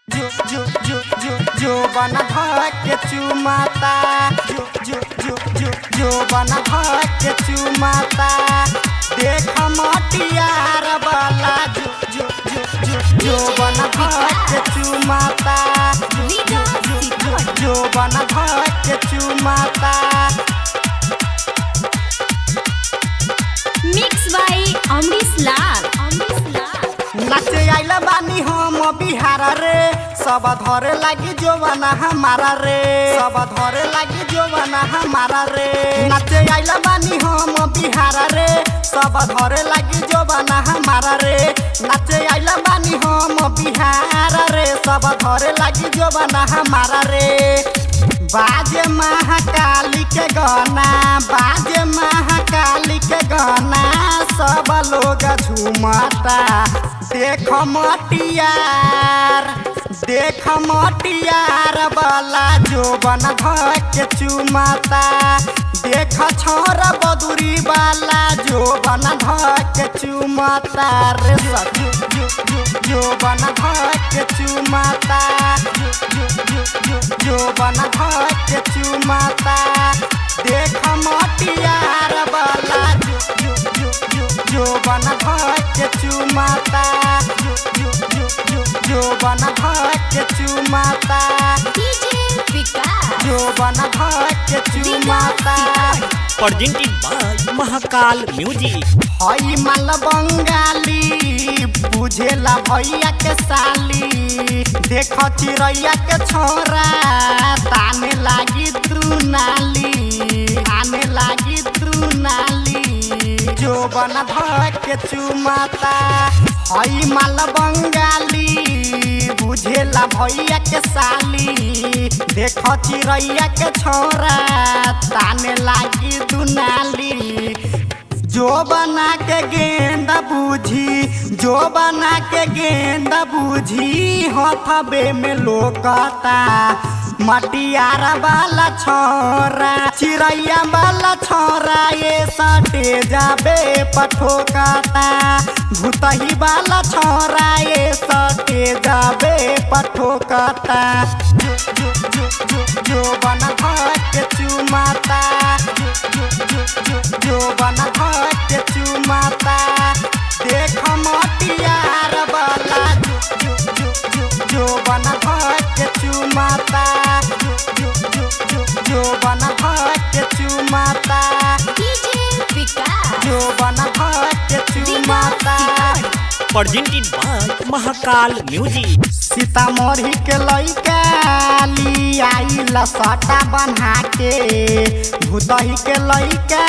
जो बना के चुमाता जो बना के चुमाता देख मटियार वाला जो बना के चुमाता जो बना के चुमाता। मिक्स बाय अमरीश लाल। नाचे आइला बानी हम बिहार रे सब धरे लगी जो बना हमारा रे सब धरे लगी जो बना हमारा रे। नाचे आइला बानी हम बिहार रे सब धरे लगी जो बना हमारा रे। नाचे आइला बानी हम बिहार रे सब धरे लगी जो बना हमारा रे। बाजे महाकाली के गाना बाजे महाकाली के गाना सब लोग झूमता देख मटियार वाला जो बन के चुमाता देख छोरा बदुरी वाला जो बन के चुमाता रे जो बन के चुमाता जो बन के चुमाता देख मटियार वाला जो बन के चुमाता जो बन के चुमाता जो बन के चुमाता। Presented by Mahakal music. हई माल बंगाली बुझेला भैया के साली देख चिड़ैया के छोरा ताने लागी द्रुनाली आने लागी द्रुनाली जो बन के चुमाता। हई माल बंगाली बुझेला भैया के साली देख चिड़ैया के छोरा ताने लागी दुनाली जो बना के गेंदा बूझी जो बना के गेंदा बूझी हथबे में लोकता मटियारा वाला छोरा चिड़ैया वाला छोरा ये सटे जाबे पठोकता भूतही वाला छोरा ये सटे जाबे पठोकता जो बना के चुमाता जो बना के चुमाता देख मटियार वाला जो बना के चुमाता जो बना के चुमाता जो बना के चुमाता। Presented by Mahakal music. Sitamarhi के लइका आइला सटा बना के भूतही के लइका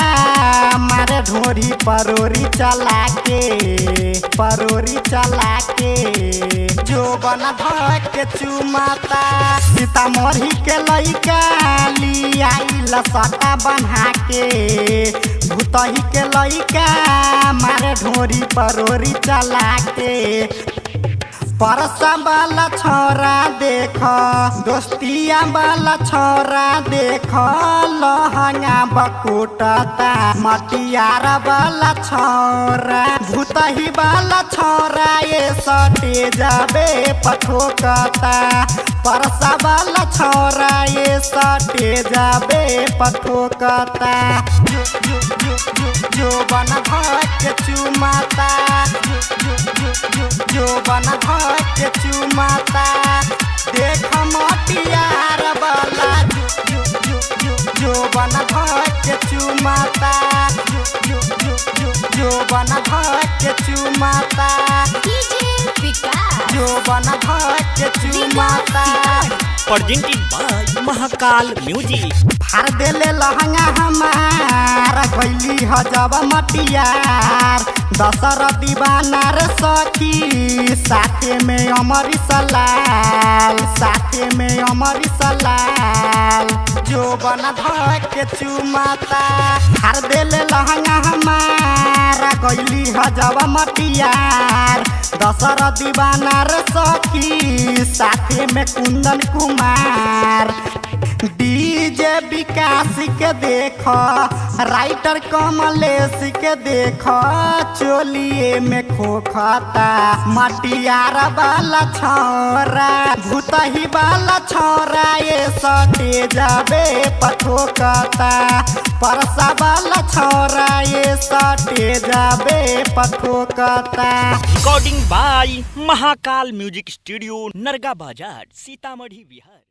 मारे ढोरी परोरी चला के जो बना के चुमाता। सीतामढ़ी के लइका आइला सटा बना के भूतही के लइका मारे ढोरी परोरी चला के। परसा वाला छोरा देख दोस्तिया वाला छोरा देख लहंगा बकुटता मटियारा वाला छोरा भूतही वाला छोरा ये सटे जाबे पठोकता परसा वाला छोरा ये सटे जाबे पठोकता जो बना के चुमाता जो बना के चुमाता देख मटियार वाला जो बना के चुमाता जो बना के चुमाता जो बना के चुमाता। Presented by Mahakal music. फाड़ देले लहंगा हमारा गैली हजब मटियार दशर दीवाना रे सखी साथे में अमरीश लाल जो बना के चुमाता फाड़ देले लहंगा हमारा गैली हजब मटियार दशर दीवाना रे सखी साथे में कुंदन कुमार डीजे विकास के देखो, राइटर कमलेश के देखो, चोलिए में खोखता मटियार वाला छौरा, भूतही वाला छौरा ये सटे जाबे पठोकता, परसा वाला छौरा ये सटे जाबे पठोकता। Recording by Mahakal music studio, Narga Bazar, Sitamarhi, Bihar.